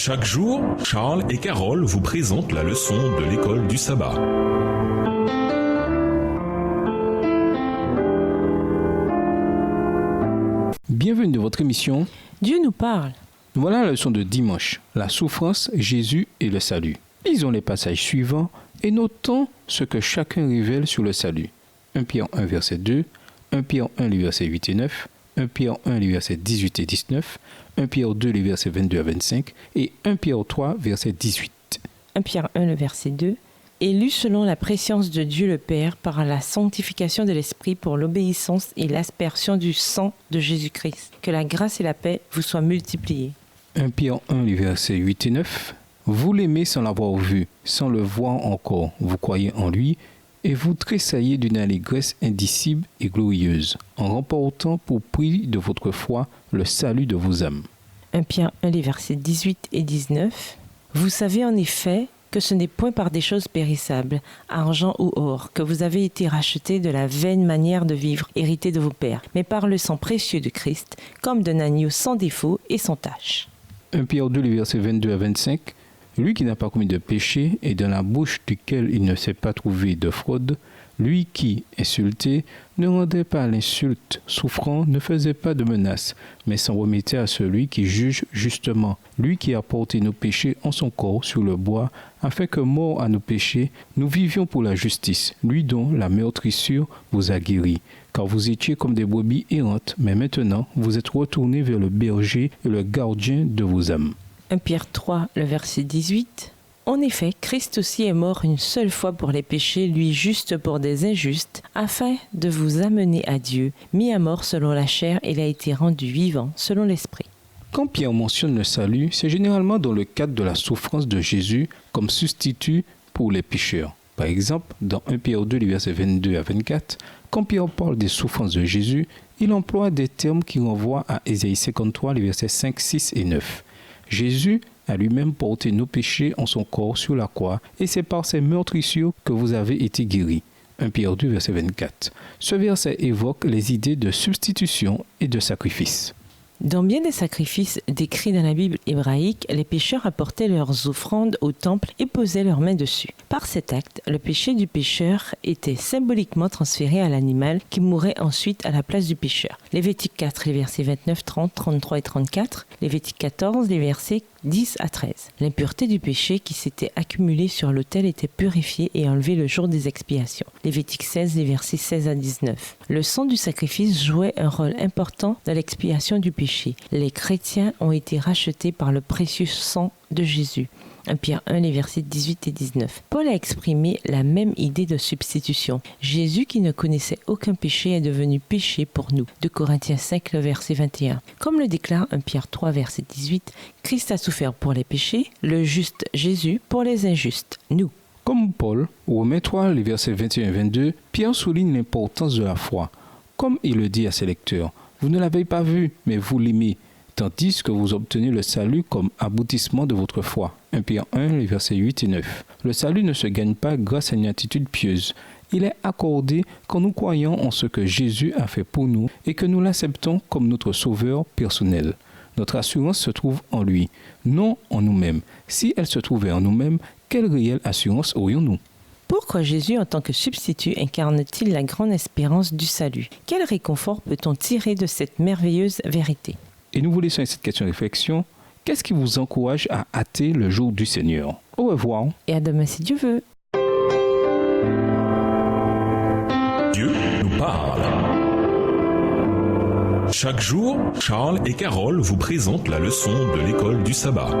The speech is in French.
Chaque jour, Charles et Carole vous présentent la leçon de l'école du sabbat. Bienvenue dans votre émission Dieu nous parle. Voilà la leçon de dimanche, la souffrance, Jésus et le salut. Lisons les passages suivants et notons ce que chacun révèle sur le salut. 1 Pierre 1, verset 2, 1 Pierre 1, les versets 8 et 9, 1 Pierre 1, les versets 18 et 19, 1 Pierre 2, les versets 22 à 25 et 1 Pierre 3, verset 18. 1 Pierre 1, le verset 2. Élu selon la préscience de Dieu le Père par la sanctification de l'Esprit pour l'obéissance et l'aspersion du sang de Jésus-Christ. Que la grâce et la paix vous soient multipliées. 1 Pierre 1, les versets 8 et 9. Vous l'aimez sans l'avoir vu, sans le voir encore. Vous croyez en lui et vous tressaillez d'une allégresse indicible et glorieuse, en remportant pour prix de votre foi le salut de vos âmes. 1 Pierre 1, les versets 18 et 19. Vous savez en effet que ce n'est point par des choses périssables, argent ou or, que vous avez été rachetés de la vaine manière de vivre héritée de vos pères, mais par le sang précieux de Christ, comme d'un agneau sans défaut et sans tache. 1 Pierre 2, les versets 22 à 25. Lui qui n'a pas commis de péché et dans la bouche duquel il ne s'est pas trouvé de fraude, lui qui, insulté, ne rendait pas l'insulte, souffrant, ne faisait pas de menace, mais s'en remettait à celui qui juge justement, lui qui a porté nos péchés en son corps sur le bois, afin que, mort à nos péchés, nous vivions pour la justice, lui dont la meurtrissure vous a guéris. Car vous étiez comme des brebis errantes, mais maintenant vous êtes retournés vers le berger et le gardien de vos âmes. 1 Pierre 3, le verset 18. En effet, Christ aussi est mort une seule fois pour les péchés, lui juste pour des injustes, afin de vous amener à Dieu. Mis à mort selon la chair, il a été rendu vivant selon l'esprit. Quand Pierre mentionne le salut, c'est généralement dans le cadre de la souffrance de Jésus comme substitut pour les pécheurs. Par exemple, dans 1 Pierre 2, les versets 22 à 24, quand Pierre parle des souffrances de Jésus, il emploie des termes qui renvoient à Ésaïe 53, les versets 5, 6 et 9. Jésus a lui-même porté nos péchés en son corps sur la croix, et c'est par ses meurtrissures que vous avez été guéris. 1 Pierre 2, verset 24. Ce verset évoque les idées de substitution et de sacrifice. Dans bien des sacrifices décrits dans la Bible hébraïque, les pécheurs apportaient leurs offrandes au temple et posaient leurs mains dessus. Par cet acte, le péché du pécheur était symboliquement transféré à l'animal qui mourait ensuite à la place du pécheur. Lévitique 4, les versets 29, 30, 33 et 34. Lévitique 14, les versets 10 à 13. L'impureté du péché qui s'était accumulée sur l'autel était purifiée et enlevée le jour des expiations. Lévitique 16, les versets 16 à 19. Le sang du sacrifice jouait un rôle important dans l'expiation du péché. Les chrétiens ont été rachetés par le précieux sang de Jésus. 1 Pierre 1, les versets 18 et 19. Paul a exprimé la même idée de substitution. Jésus qui ne connaissait aucun péché est devenu péché pour nous. 2 Corinthiens 5, le verset 21. Comme le déclare 1 Pierre 3, verset 18, Christ a souffert pour les péchés, le juste Jésus pour les injustes, nous. Comme Paul, au Romains 3, les versets 21 et 22, Pierre souligne l'importance de la foi. Comme il le dit à ses lecteurs, vous ne l'avez pas vu, mais vous l'aimez, tandis que vous obtenez le salut comme aboutissement de votre foi. 1 Pierre 1, les versets 8 et 9. Le salut ne se gagne pas grâce à une attitude pieuse. Il est accordé quand nous croyons en ce que Jésus a fait pour nous et que nous l'acceptons comme notre sauveur personnel. Notre assurance se trouve en lui, non en nous-mêmes. Si elle se trouvait en nous-mêmes, quelle réelle assurance aurions-nous ? Pourquoi Jésus, en tant que substitut, incarne-t-il la grande espérance du salut ? Quel réconfort peut-on tirer de cette merveilleuse vérité ? Et nous vous laissons avec cette question de réflexion. Qu'est-ce qui vous encourage à hâter le jour du Seigneur ? Au revoir. Et à demain si Dieu veut. Dieu nous parle. Chaque jour, Charles et Carole vous présentent la leçon de l'école du sabbat.